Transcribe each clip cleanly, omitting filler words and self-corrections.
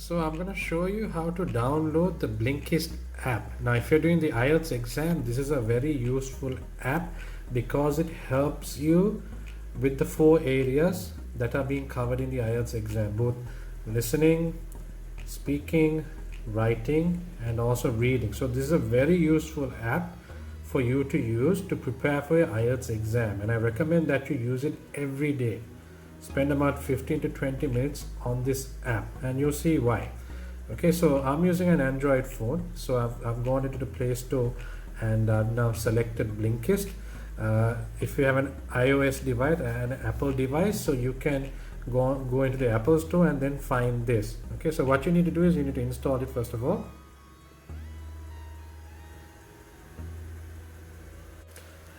So I'm going to show you how to download the Blinkist app. Now if you're doing the IELTS exam, this is a very useful app because it helps you with the 4 areas that are being covered in the IELTS exam, both listening, speaking, writing and also reading. So this is a very useful app for you to use to prepare for your IELTS exam, and I recommend that you use it every day. Spend about 15 to 20 minutes on this app and you'll see why. Okay, so I'm using an Android phone, so I've gone into the Play Store and I've now selected Blinkist. If you have an iOS device and an Apple device, so you can go into the Apple Store and then find this. Okay, so what you need to do is you need to install it first of all.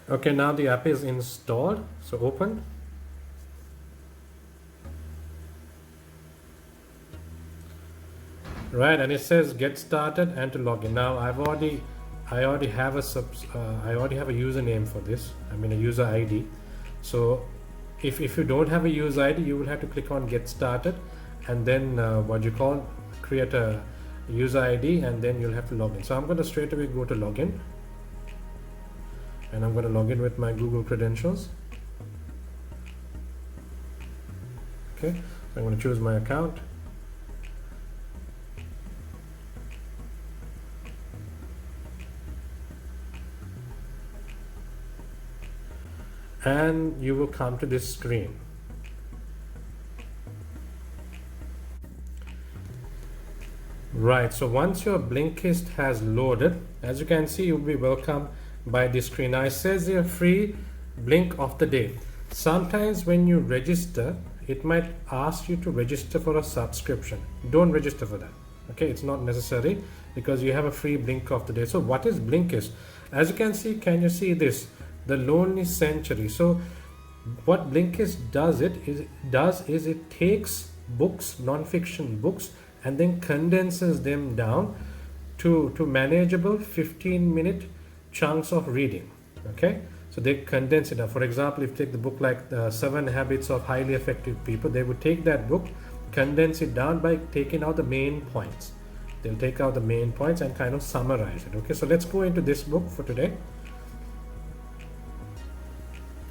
Okay, now the app is installed, so open. Right, and it says get started and to log in. Now I already have a username for this. I mean a user ID. So if you don't have a user ID, you will have to click on get started and then create a user ID, and then you'll have to log in. So I'm going to straight away go to login, and I'm going to log in with my Google credentials. Okay, so I'm going to choose my account. And you will come to this screen. Right, so once your Blinkist has loaded, as you can see, you'll be welcomed by this screen. Now it says here free blink of the day. Sometimes when you register, it might ask you to register for a subscription. Don't register for that. Okay, it's not necessary because you have a free blink of the day. So what is Blinkist? As you can see, can you see this? The Lonely Century. So what Blinkist does is it takes books, non-fiction books, and then condenses them down to manageable 15-minute chunks of reading. Okay, so they condense it down. For example, if you take the book like 7 Habits of Highly Effective People, they would take that book, condense it down by taking out the main points. They'll take out the main points and kind of summarize it. Okay, so let's go into this book for today.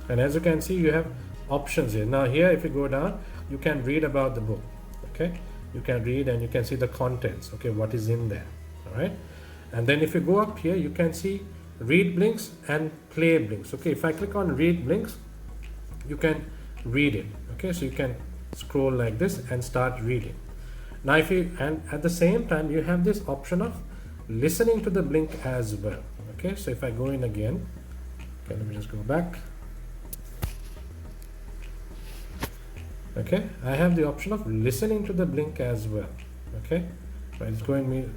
And as you can see, you have options here. Now here, if you go down, you can read about the book. Okay, you can read and you can see the contents. Okay, what is in there. All right, and then if you go up here, you can see read blinks and play blinks. Okay, if I click on read blinks, you can read it. Okay, so you can scroll like this and start reading. Now and at the same time, you have this option of listening to the blink as well. Okay, so if I go in again, okay, let me just go back. Okay, I have the option of listening to the blink as well. Okay, so it's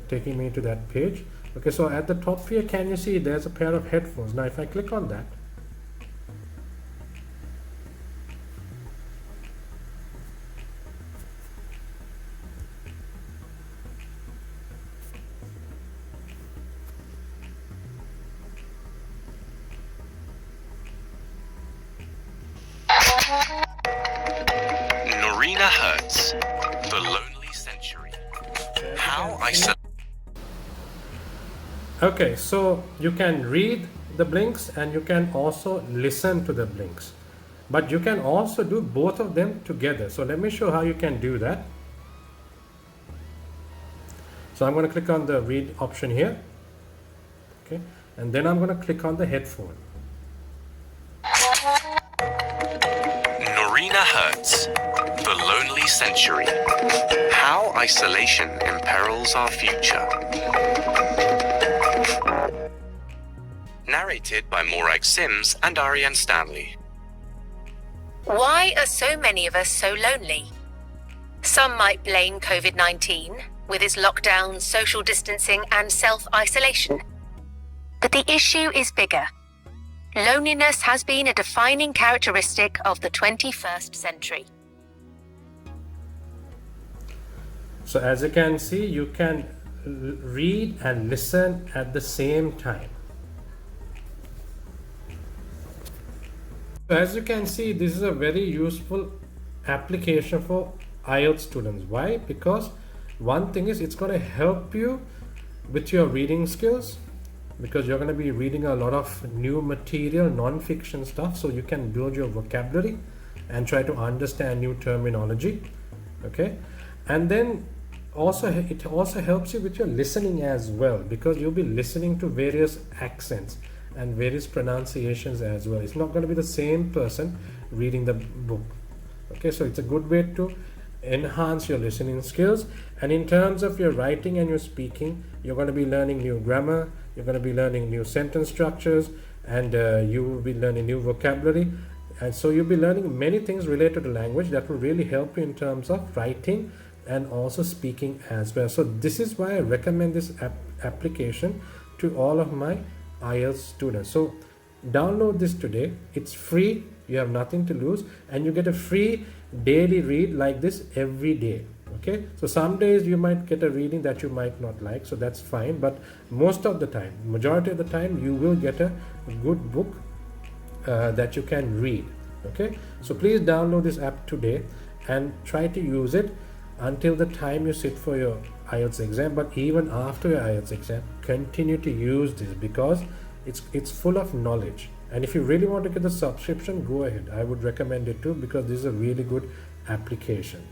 taking me to that page. Okay, so at the top here, can you see there's a pair of headphones? Now if I click on that, Hertz, The Lonely Century. How I Okay, so you can read the blinks and you can also listen to the blinks, but you can also do both of them together. So let me show how you can do that. So I'm going to click on the read option here. Okay, and then I'm going to click on the headphone. Hertz, The Lonely Century. How Isolation Imperils Our Future. Narrated by Morag Sims and Ariane Stanley. Why are so many of us so lonely? Some might blame COVID-19, with its lockdown, social distancing and self-isolation. But the issue is bigger. Loneliness has been a defining characteristic of the 21st century. So as you can see, you can read and listen at the same time. So as you can see, this is a very useful application for IELTS students. Why? Because one thing is it's going to help you with your reading skills, because you're going to be reading a lot of new material, non-fiction stuff, so you can build your vocabulary and try to understand new terminology. Okay, and then also it also helps you with your listening as well, because you'll be listening to various accents and various pronunciations as well. It's not going to be the same person reading the book. Okay, so it's a good way to enhance your listening skills. And in terms of your writing and your speaking, you're going to be learning new grammar, you're going to be learning new sentence structures, and you will be learning new vocabulary. And so you'll be learning many things related to language that will really help you in terms of writing and also speaking as well. So this is why I recommend this application to all of my IELTS students. So download this today. It's free, you have nothing to lose, and you get a free daily read like this every day. Okay, so some days you might get a reading that you might not like, so that's fine, but most of the time, majority of the time, you will get a good book that you can read. Okay, so please download this app today and try to use it until the time you sit for your IELTS exam. But even after your IELTS exam, continue to use this, because it's full of knowledge. And if you really want to get the subscription, go ahead. I would recommend it too, because this is a really good application.